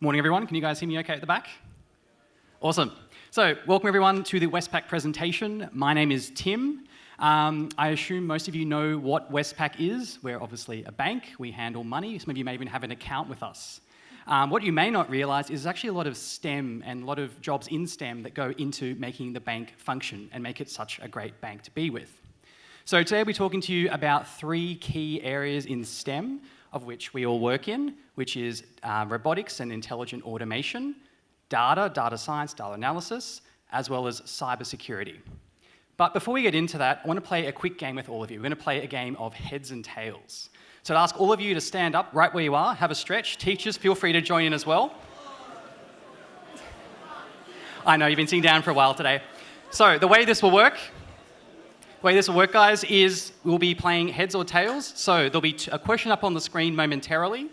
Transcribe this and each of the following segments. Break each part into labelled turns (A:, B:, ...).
A: Morning, everyone. Can you guys hear me okay at the back? Awesome. So, welcome everyone to the Westpac presentation. My name is Tim. I assume most of you know what Westpac is. We're obviously a bank. We handle money. Some of you may even have an account with us. What you may not realise is actually a lot of STEM and a lot of jobs in STEM that go into making the bank function and make it such a great bank to be with. So today we're talking to you about three key areas in STEM of which we all work in, which is robotics and intelligent automation, data science, data analysis, as well as cybersecurity. But before we get into that, I want to play a quick game with all of you. We're going to play a game of heads and tails. So I'd ask all of you to stand up right where you are, have a stretch. Teachers, feel free to join in as well. I know, you've been sitting down for a while today. So the way this will work, guys, is we'll be playing heads or tails. So there'll be a question up on the screen momentarily.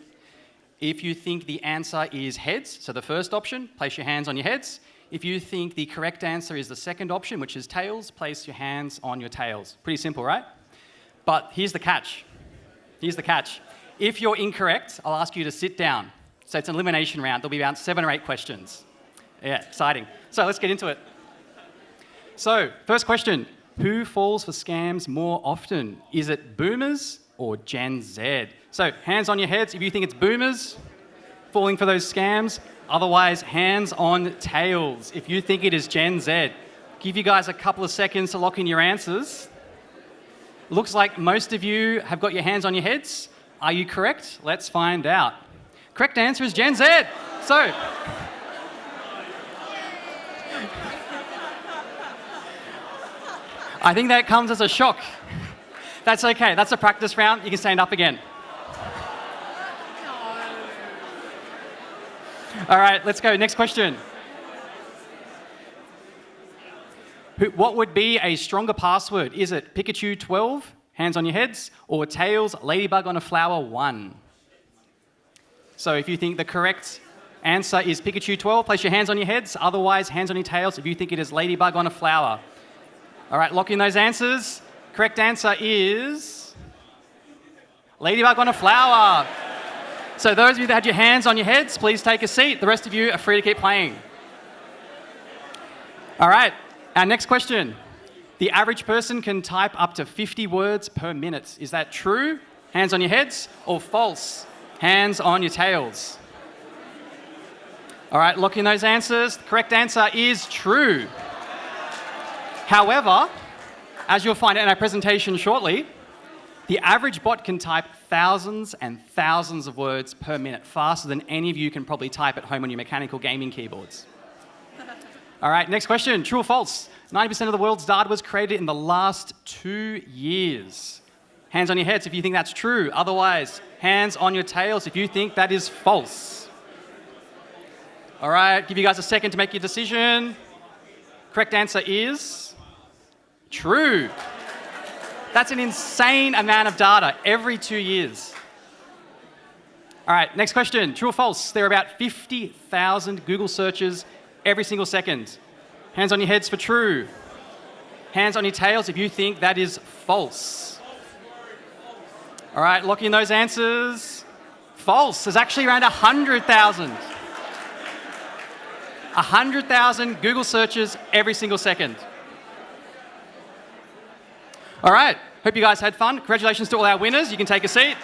A: If you think the answer is heads, so the first option, place your hands on your heads. If you think the correct answer is the second option, which is tails, place your hands on your tails. Pretty simple, right? But here's the catch. If you're incorrect, I'll ask you to sit down. So it's an elimination round. There'll be about 7 or 8 questions. Yeah, exciting. So let's get into it. So, first question. Who falls for scams more often? Is it boomers or Gen Z? So hands on your heads if you think it's boomers falling for those scams. Otherwise, hands on tails if you think it is Gen Z. Give you guys a couple of seconds to lock in your answers. Looks like most of you have got your hands on your heads. Are you correct? Let's find out. Correct answer is Gen Z. So, I think that comes as a shock. That's okay. That's a practice round. You can stand up again. All right, let's go. Next question. What would be a stronger password? Is it Pikachu 12, hands on your heads, or Tails, Ladybug on a Flower 1? So if you think the correct answer is Pikachu 12, place your hands on your heads. Otherwise, hands on your tails if you think it is Ladybug on a Flower. All right, lock in those answers. Correct answer is Ladybug on a Flower. So those of you that had your hands on your heads, please take a seat. The rest of you are free to keep playing. All right, our next question. The average person can type up to 50 words per minute. Is that true? Hands on your heads, or false? Hands on your tails. All right, lock in those answers. The correct answer is true. However, as you'll find out in our presentation shortly, the average bot can type thousands and thousands of words per minute, faster than any of you can probably type at home on your mechanical gaming keyboards. All right, next question, true or false? 90% of the world's data was created in the last 2 years. Hands on your heads if you think that's true. Otherwise, hands on your tails if you think that is false. All right, give you guys a second to make your decision. Correct answer is true. That's an insane amount of data every 2 years. All right, next question. True or false? There are about 50,000 Google searches every single second. Hands on your heads for true. Hands on your tails if you think that is false. All right, lock in those answers. False. There's actually around 100,000. 100,000 Google searches every single second. All right, hope you guys had fun. Congratulations to all our winners. You can take a seat.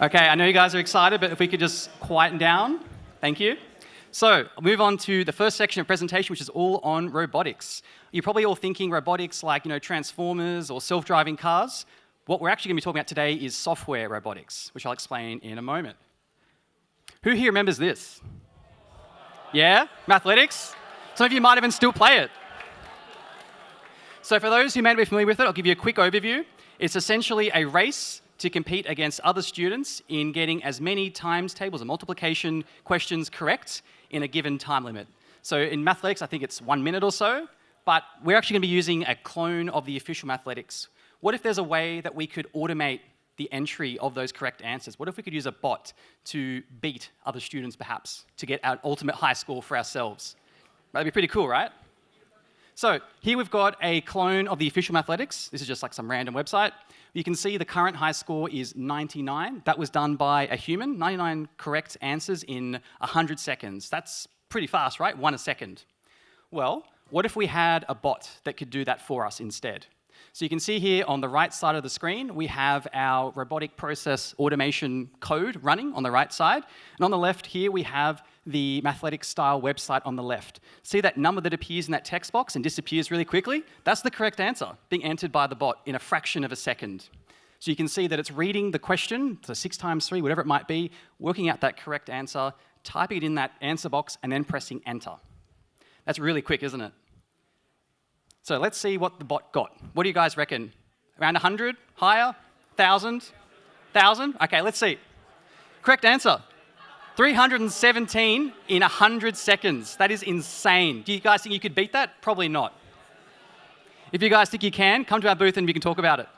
A: Okay, I know you guys are excited, but if we could just quieten down. Thank you. So, I'll move on to the first section of presentation, which is all on robotics. You're probably all thinking robotics like, Transformers or self-driving cars. What we're actually going to be talking about today is software robotics, which I'll explain in a moment. Who here remembers this? Yeah? Mathletics? Some of you might even still play it. So for those who may not be familiar with it, I'll give you a quick overview. It's essentially a race to compete against other students in getting as many times tables and multiplication questions correct in a given time limit. So in Mathletics, I think it's 1 minute or so, but we're actually going to be using a clone of the official Mathletics. What if there's a way that we could automate the entry of those correct answers? What if we could use a bot to beat other students, perhaps, to get our ultimate high score for ourselves? That'd be pretty cool, right? So here we've got a clone of the official Mathletics. This is just like some random website. You can see the current high score is 99. That was done by a human, 99 correct answers in 100 seconds. That's pretty fast, right? 1 a second. Well, what if we had a bot that could do that for us instead? So you can see here on the right side of the screen, we have our robotic process automation code running on the right side. And on the left here, we have the Mathletics style website on the left. See that number that appears in that text box and disappears really quickly? That's the correct answer being entered by the bot in a fraction of a second. So you can see that it's reading the question, so 6 times 3, whatever it might be, working out that correct answer, typing it in that answer box, and then pressing enter. That's really quick, isn't it? So let's see what the bot got. What do you guys reckon? Around 100? Higher? 1,000? 1,000? Okay, let's see. Correct answer. 317 in 100 seconds. That is insane. Do you guys think you could beat that? Probably not. If you guys think you can, come to our booth and we can talk about it.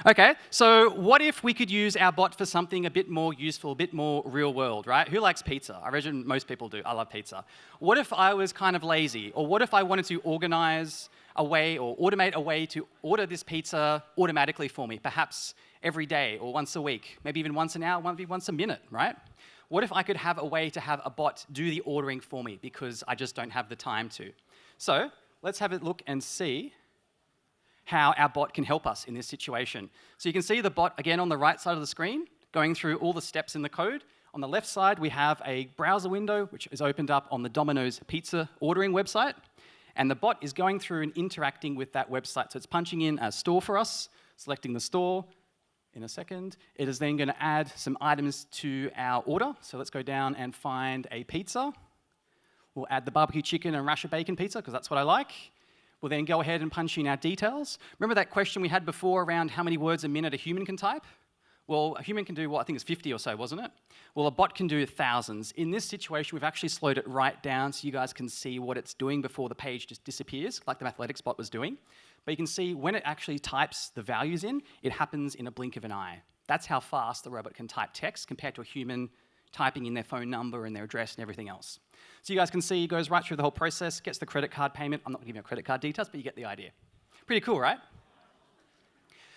A: Okay, so what if we could use our bot for something a bit more useful, a bit more real world, right? Who likes pizza? I imagine most people do. I love pizza. What if I was kind of lazy? Or what if I wanted to organize a way or automate a way to order this pizza automatically for me, perhaps every day or once a week, maybe even once an hour, maybe once a minute, right? What if I could have a way to have a bot do the ordering for me because I just don't have the time to? So let's have a look and see how our bot can help us in this situation. So you can see the bot, again, on the right side of the screen, going through all the steps in the code. On the left side, we have a browser window, which is opened up on the Domino's pizza ordering website. And the bot is going through and interacting with that website. So it's punching in a store for us, selecting the store in a second. It is then going to add some items to our order. So let's go down and find a pizza. We'll add the barbecue chicken and rasher bacon pizza, because that's what I like. We'll then go ahead and punch in our details. Remember that question we had before around how many words a minute a human can type? Well, a human can do, I think it's 50 or so, wasn't it? Well, a bot can do thousands. In this situation, we've actually slowed it right down so you guys can see what it's doing before the page just disappears, like the Mathletics bot was doing. But you can see when it actually types the values in, it happens in a blink of an eye. That's how fast the robot can type text compared to a human typing in their phone number and their address and everything else. So you guys can see it goes right through the whole process, gets the credit card payment. I'm not going to give you credit card details, but you get the idea. Pretty cool, right?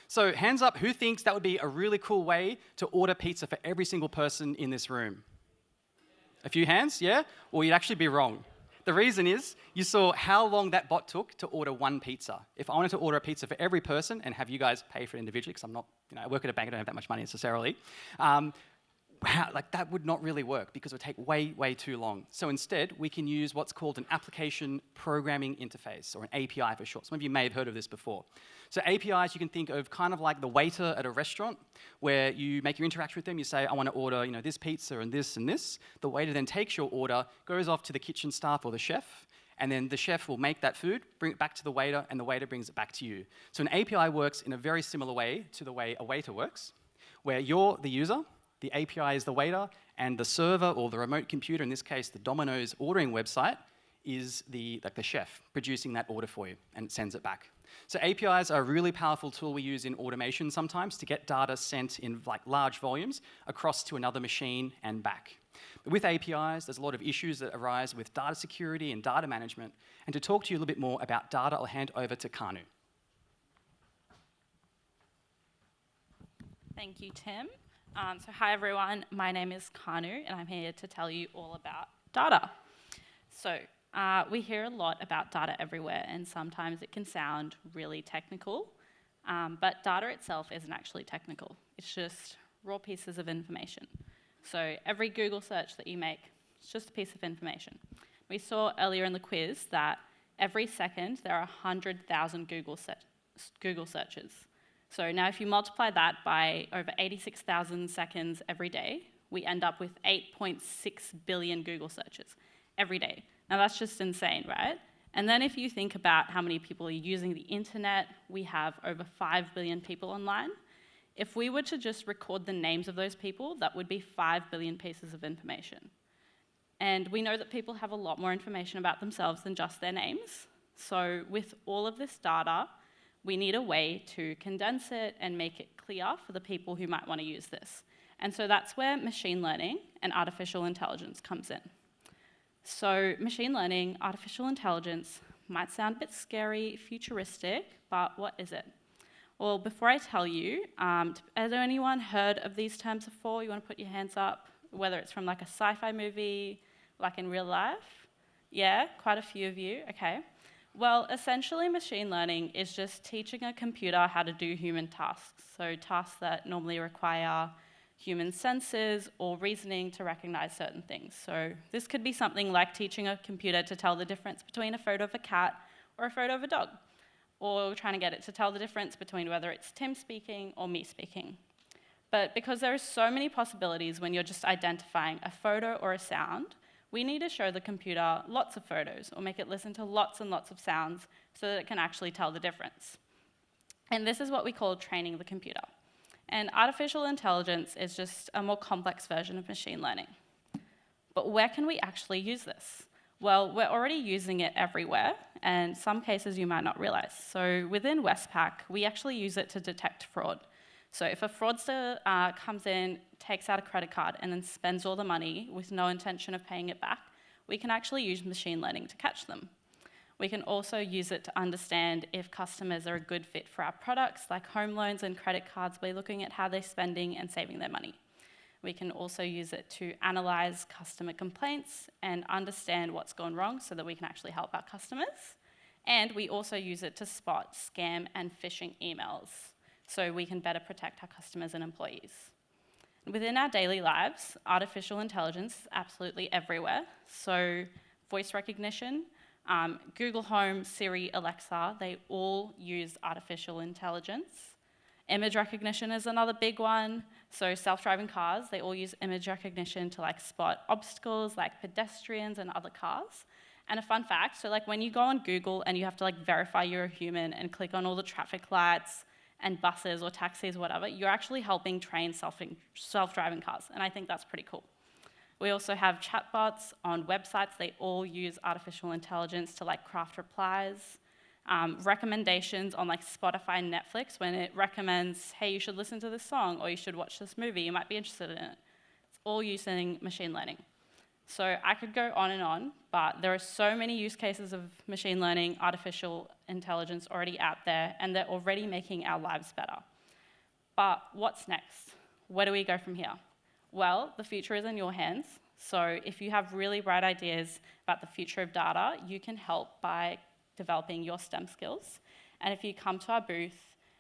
A: So hands up, who thinks that would be a really cool way to order pizza for every single person in this room? A few hands, yeah? Well, you'd actually be wrong. The reason is you saw how long that bot took to order one pizza. If I wanted to order a pizza for every person and have you guys pay for it individually, because I'm not, I work at a bank, I don't have that much money necessarily, that would not really work because it would take way, way too long. So instead, we can use what's called an application programming interface, or an API for short. Some of you may have heard of this before. So APIs you can think of kind of like the waiter at a restaurant, where you make your interaction with them. You say, I want to order this pizza and this and this. The waiter then takes your order, goes off to the kitchen staff or the chef, and then the chef will make that food, bring it back to the waiter, and the waiter brings it back to you. So an API works in a very similar way to the way a waiter works, where you're the user, the API is the waiter, and the server or the remote computer, in this case the Domino's ordering website, is the chef producing that order for you, and it sends it back. So APIs are a really powerful tool we use in automation sometimes to get data sent in large volumes across to another machine and back. But with APIs, there's a lot of issues that arise with data security and data management. And to talk to you a little bit more about data, I'll hand over to Kanu.
B: Thank you, Tim. So hi everyone, my name is Kanu and I'm here to tell you all about data. So we hear a lot about data everywhere and sometimes it can sound really technical, but data itself isn't actually technical. It's just raw pieces of information. So every Google search that you make, it's just a piece of information. We saw earlier in the quiz that every second there are 100,000 Google searches. So now if you multiply that by over 86,000 seconds every day, we end up with 8.6 billion Google searches every day. Now that's just insane, right? And then if you think about how many people are using the internet, we have over 5 billion people online. If we were to just record the names of those people, that would be 5 billion pieces of information. And we know that people have a lot more information about themselves than just their names. So with all of this data, we need a way to condense it and make it clear for the people who might want to use this. And so that's where machine learning and artificial intelligence comes in. So machine learning, artificial intelligence, might sound a bit scary, futuristic, but what is it? Well, before I tell you, has anyone heard of these terms before? You want to put your hands up, whether it's from like a sci-fi movie, like in real life? Yeah, quite a few of you, okay. Well, essentially machine learning is just teaching a computer how to do human tasks. So tasks that normally require human senses or reasoning to recognize certain things. So this could be something like teaching a computer to tell the difference between a photo of a cat or a photo of a dog, or trying to get it to tell the difference between whether it's Tim speaking or me speaking. But because there are so many possibilities when you're just identifying a photo or a sound, we need to show the computer lots of photos or make it listen to lots and lots of sounds so that it can actually tell the difference. And this is what we call training the computer. And artificial intelligence is just a more complex version of machine learning. But where can we actually use this? Well, we're already using it everywhere, and some cases you might not realize. So within Westpac, we actually use it to detect fraud. So if a fraudster comes in, takes out a credit card, and then spends all the money with no intention of paying it back, we can actually use machine learning to catch them. We can also use it to understand if customers are a good fit for our products, like home loans and credit cards. We're looking at how they're spending and saving their money. We can also use it to analyze customer complaints and understand what's gone wrong so that we can actually help our customers. And we also use it to spot scam and phishing emails so we can better protect our customers and employees. Within our daily lives, artificial intelligence is absolutely everywhere. So voice recognition, Google Home, Siri, Alexa, they all use artificial intelligence. Image recognition is another big one. So self-driving cars, they all use image recognition to like spot obstacles like pedestrians and other cars. And a fun fact, so like when you go on Google and you have to like verify you're a human and click on all the traffic lights and buses or taxis or whatever, you're actually helping train self-driving cars. And I think that's pretty cool. We also have chatbots on websites. They all use artificial intelligence to like craft replies. Recommendations on like Spotify and Netflix when it recommends, hey, you should listen to this song or you should watch this movie, you might be interested in it. It's all using machine learning. So I could go on, but there are so many use cases of machine learning, artificial intelligence already out there, and they're already making our lives better. But what's next? Where do we go from here? Well, the future is in your hands. So if you have really bright ideas about the future of data, you can help by developing your STEM skills. And if you come to our booth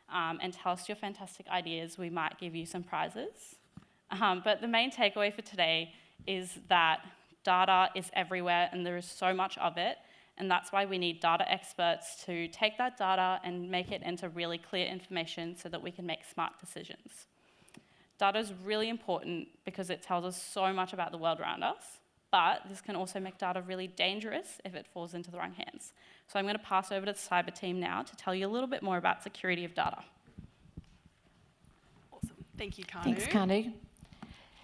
B: and tell us your fantastic ideas, we might give you some prizes. But the main takeaway for today is that data is everywhere and there is so much of it. And that's why we need data experts to take that data and make it into really clear information so that we can make smart decisions. Data is really important because it tells us so much about the world around us, but this can also make data really dangerous if it falls into the wrong hands. So I'm going to pass over to the cyber team now to tell you a little bit more about security of data.
C: Awesome. Thank you, Kanu.
D: Thanks, Kanu.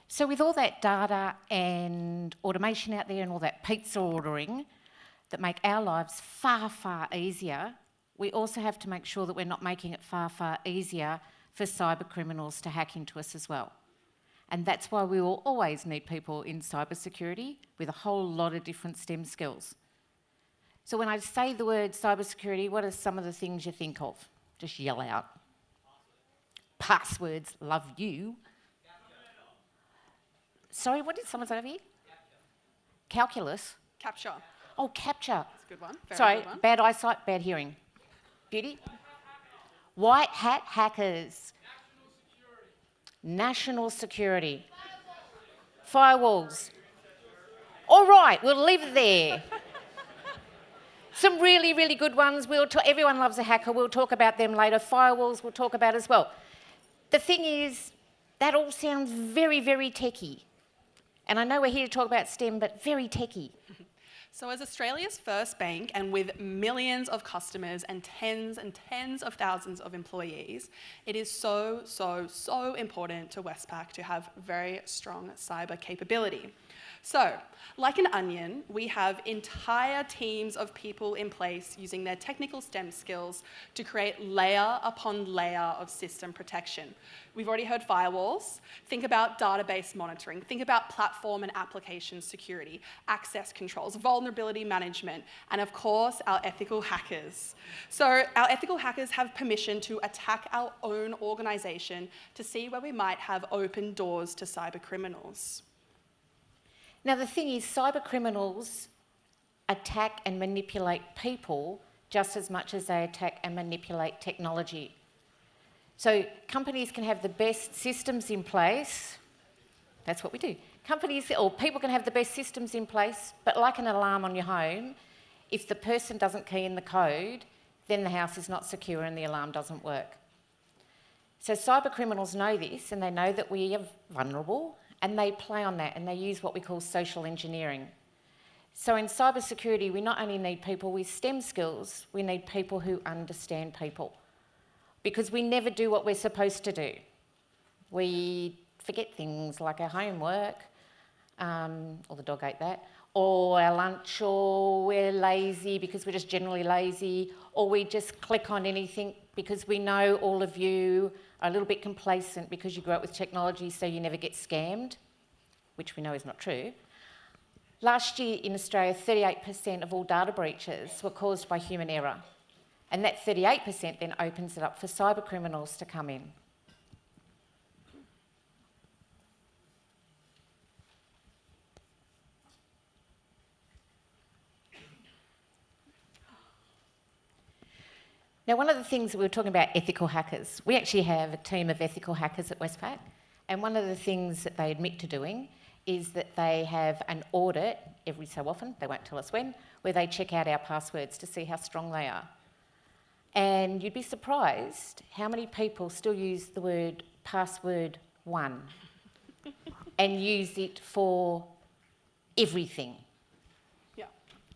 D: So with all that data and automation out there and all that pizza ordering that make our lives far, far easier, we also have to make sure that we're not making it far, far easier for cyber criminals to hack into us as well. And that's why we will always need people in cybersecurity with a whole lot of different STEM skills. So when I say the word cybersecurity, what are some of the things you think of? Just yell out. Passwords, love you. Sorry, what did someone say over here? Calculus.
C: Capture.
D: Oh, capture.
C: That's a good one.
D: Sorry,
C: Good one.
D: bad eyesight, bad hearing. Beauty? White hat hackers. National security. Firewalls. All right, we'll leave it there. Some really, really good ones. Everyone loves a hacker. We'll talk about them later. Firewalls we'll talk about as well. The thing is, that all sounds very, very techie. And I know we're here to talk about STEM, but very techie.
C: So as Australia's first bank and with millions of customers and tens of thousands of employees, it is so important to Westpac to have very strong cyber capability. So, like an onion, we have entire teams of people in place using their technical STEM skills to create layer upon layer of system protection. We've already heard firewalls. Think about database monitoring. Think about platform and application security, access controls, vulnerability management, and of course, our ethical hackers. So our ethical hackers have permission to attack our own organization to see where we might have open doors to cyber criminals.
D: Now, the thing is, cyber criminals attack and manipulate people just as much as they attack and manipulate technology. So companies can have the best systems in place. That's what we do. Companies or people can have the best systems in place, but like an alarm on your home, if the person doesn't key in the code, then the house is not secure and the alarm doesn't work. So cyber criminals know this, and they know that we are vulnerable, and they play on that, and they use what we call social engineering. So in cybersecurity, we not only need people with STEM skills, we need people who understand people. Because we never do what we're supposed to do. We forget things like our homework, or the dog ate that, or our lunch, or we're lazy because we're just generally lazy, or we just click on anything because we know all of you are a little bit complacent because you grew up with technology so you never get scammed, which we know is not true. Last year in Australia, 38% of all data breaches were caused by human error. And that 38% then opens it up for cyber criminals to come in. Now, one of the things that we were talking about, ethical hackers. We actually have a team of ethical hackers at Westpac, and one of the things that they admit to doing is that they have an audit every so often, they won't tell us when, where they check out our passwords to see how strong they are. And you'd be surprised how many people still use the word password 1 and use it for everything.
C: Yeah,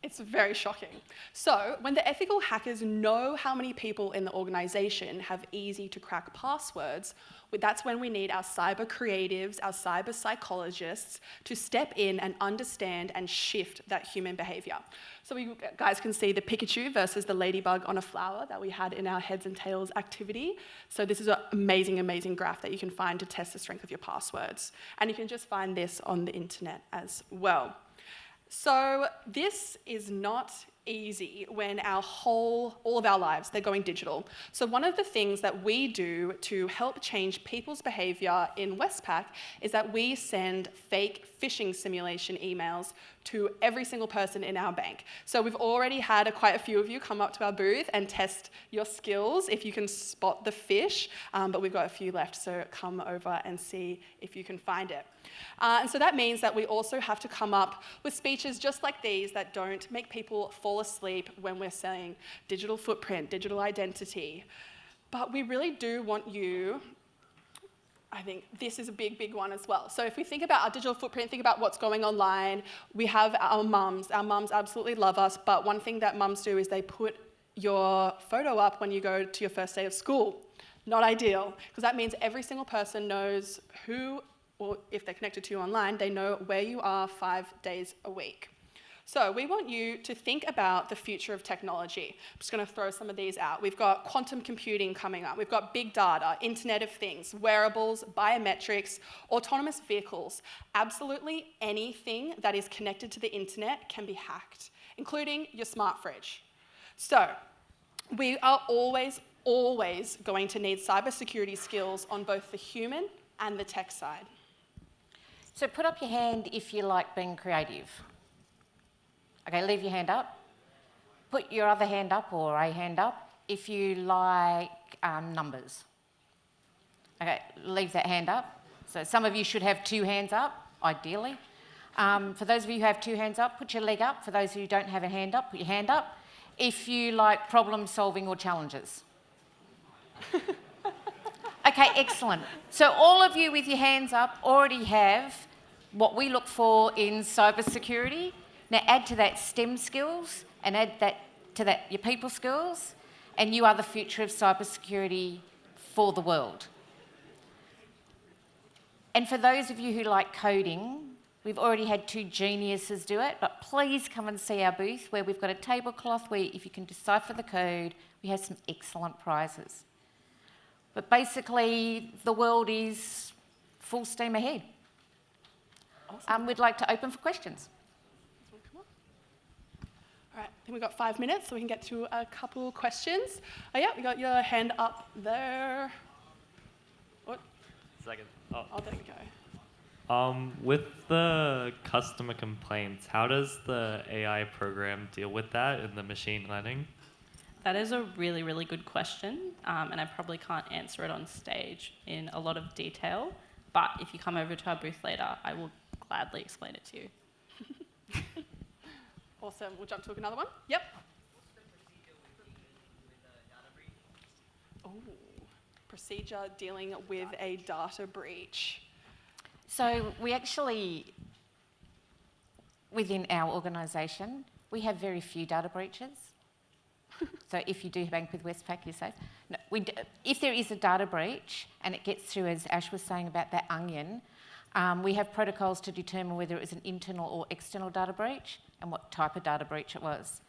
C: it's very shocking. So when the ethical hackers know how many people in the organization have easy to crack passwords, that's when we need our cyber creatives, our cyber psychologists to step in and understand and shift that human behavior. So you guys can see the Pikachu versus the ladybug on a flower that we had in our heads and tails activity. So this is an amazing, amazing graph that you can find to test the strength of your passwords. And you can just find this on the internet as well. So this is not easy when all of our lives, they're going digital. So one of the things that we do to help change people's behavior in Westpac is that we send fake phishing simulation emails to every single person in our bank. So we've already had quite a few of you come up to our booth and test your skills if you can spot the fish, but we've got a few left, so come over and see if you can find it. And so that means that we also have to come up with speeches just like these that don't make people fall asleep when we're saying digital footprint, digital identity. But we really do want you, I think this is a big, big one as well. So if we think about our digital footprint, think about what's going online, we have our mums. Our mums absolutely love us, but one thing that mums do is they put your photo up when you go to your first day of school. Not ideal, because that means every single person knows who, or if they're connected to you online, they know where you are 5 days a week. So we want you to think about the future of technology. I'm just going to throw some of these out. We've got quantum computing coming up. We've got big data, Internet of Things, wearables, biometrics, autonomous vehicles. Absolutely anything that is connected to the internet can be hacked, including your smart fridge. So we are always going to need cybersecurity skills on both the human and the tech side.
D: So put up your hand if you like being creative. Okay, leave your hand up. Put your other hand up or a hand up if you like numbers. Okay, leave that hand up. So some of you should have 2 hands up, ideally. For those of you who have 2 hands up, put your leg up. For those of you who don't have a hand up, put your hand up. If you like problem solving or challenges. Okay, excellent. So all of you with your hands up already have what we look for in cybersecurity. Now add to that STEM skills and add to that your people skills, and you are the future of cybersecurity for the world. And for those of you who like coding, We've already had 2 geniuses do it, but please come and see our booth where we've got a tablecloth where if you can decipher the code, we have some excellent prizes. But basically, the world is full steam ahead.
C: Awesome.
D: We'd like to open for questions.
C: Come on. All right, I think we've got 5 minutes, so we can get through a couple questions. Oh yeah, we got your hand up there. What?
E: Second.
C: Oh, there we go.
E: With the customer complaints, how does the AI program deal with that in the machine learning?
B: That is a really, really good question, and I probably can't answer it on stage in a lot of detail, but if you come over to our booth later, I will gladly explain it to you.
C: Awesome. We'll jump to another one. Yep. Oh, procedure dealing with a data breach.
D: So we actually, within our organisation, we have very few data breaches. So if you do bank with Westpac, you're safe. No, if there is a data breach and it gets through, as Ash was saying about that onion, we have protocols to determine whether it was an internal or external data breach and what type of data breach it was.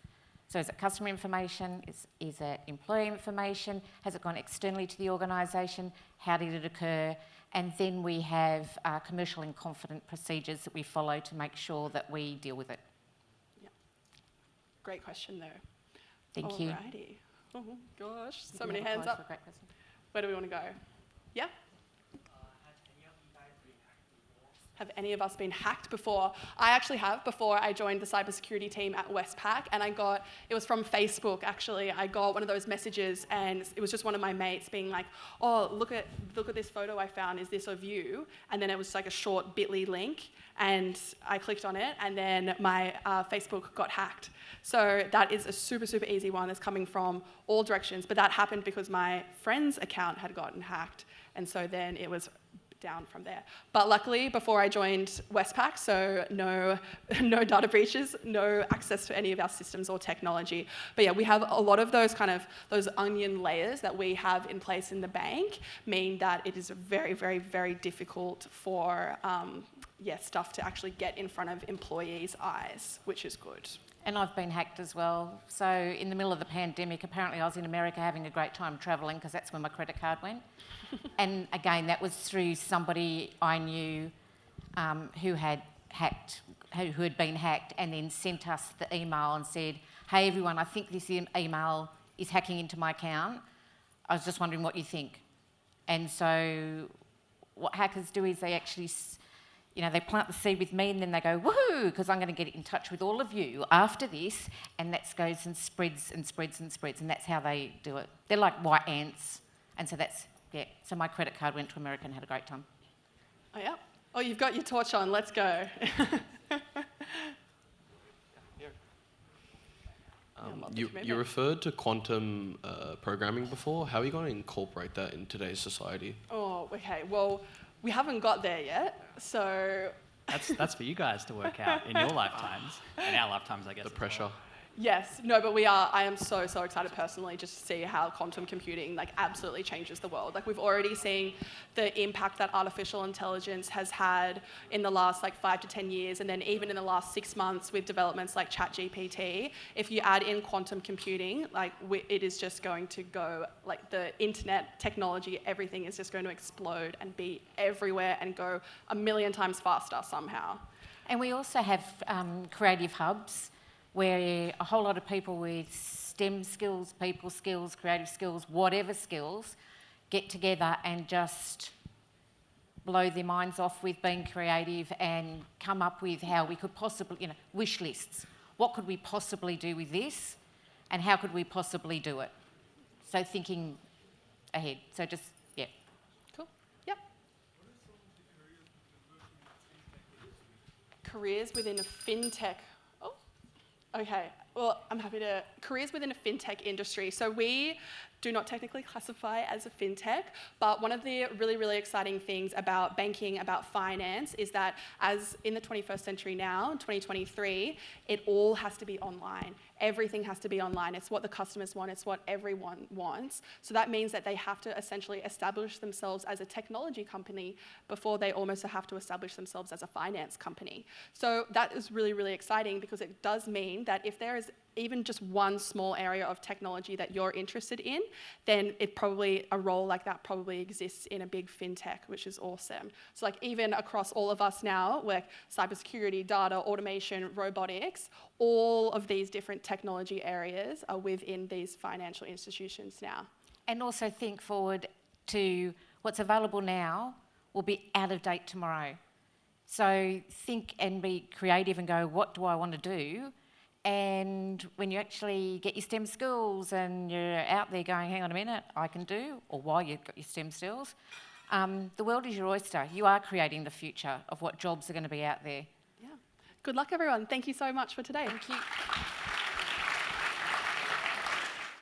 D: So is it customer information? Is it employee information? Has it gone externally to the organisation? How did it occur? And then we have commercial and confident procedures that we follow to make sure that we deal with it.
C: Yeah. Great question, though.
D: Thank you.
C: Alrighty. Oh gosh,
D: Did
C: so
D: you
C: many
D: have a
C: hands
D: prize
C: up.
D: for a great question?
C: Where do we want to go? Yeah? Have any of us been hacked before? I actually have, before I joined the cybersecurity team at Westpac, and it was from Facebook actually. I got one of those messages, and it was just one of my mates being like, oh, look at this photo I found, is this of you? And then it was like a short bit.ly link, and I clicked on it, and then my Facebook got hacked. So that is a super, super easy one that's coming from all directions, but that happened because my friend's account had gotten hacked, and so then it was down from there. But luckily, before I joined Westpac, so no data breaches, no access to any of our systems or technology. But yeah, we have a lot of those those onion layers that we have in place in the bank mean that it is very, very, very difficult for stuff to actually get in front of employees' eyes, which is good.
D: And I've been hacked as well. So in the middle of the pandemic, apparently I was in America having a great time travelling because that's where my credit card went. And again, that was through somebody I knew who had been hacked and then sent us the email and said, hey everyone, I think this email is hacking into my account. I was just wondering what you think. And so what hackers do is they actually, they plant the seed with me and then they go, woohoo, because I'm going to get in touch with all of you after this, and that goes and spreads and spreads and spreads, and that's how they do it. They're like white ants, and so so my credit card went to America and had a great time.
C: Oh yeah? Oh, you've got your torch on, let's go.
F: You referred to quantum programming before. How are you going to incorporate that in today's society?
C: Oh, okay, well, we haven't got there yet, so...
A: That's for you guys to work out in your lifetimes, in our lifetimes, I guess.
F: The pressure.
C: Yes, no, but I am so excited personally just to see how quantum computing absolutely changes the world. We've already seen the impact that artificial intelligence has had in the last 5 to 10 years, and then even in the last 6 months with developments like ChatGPT. If you add in quantum computing, it is just going to go, the internet, technology, everything is just going to explode and be everywhere and go a million times faster somehow.
D: And we also have creative hubs where a whole lot of people with STEM skills, people skills, creative skills, whatever skills, get together and just blow their minds off with being creative and come up with how we could possibly, wish lists. What could we possibly do with this, and how could we possibly do it? So thinking ahead. So just, yeah.
C: Cool. Yep. Careers within fintech. Okay, Well, I'm happy to. Careers within a fintech industry. So we do not technically classify as a fintech, but one of the really, really exciting things about banking, about finance, is that as in the 21st century now, 2023, it all has to be online. Everything has to be online. It's what the customers want. It's what everyone wants. So that means that they have to essentially establish themselves as a technology company before they almost have to establish themselves as a finance company. So that is really, really exciting because it does mean that if there is even just one small area of technology that you're interested in, then a role like that probably exists in a big fintech, which is awesome. So like even across all of us now, like cybersecurity, data, automation, robotics, all of these different technology areas are within these financial institutions now.
D: And also think forward to what's available now will be out of date tomorrow. So think and be creative and go, what do I want to do? And when you actually get your STEM skills and you're out there going, hang on a minute, I can do, or while you've got your STEM skills, the world is your oyster. You are creating the future of what jobs are going to be out there.
C: Yeah. Good luck, everyone. Thank you so much for today.
D: Thank you.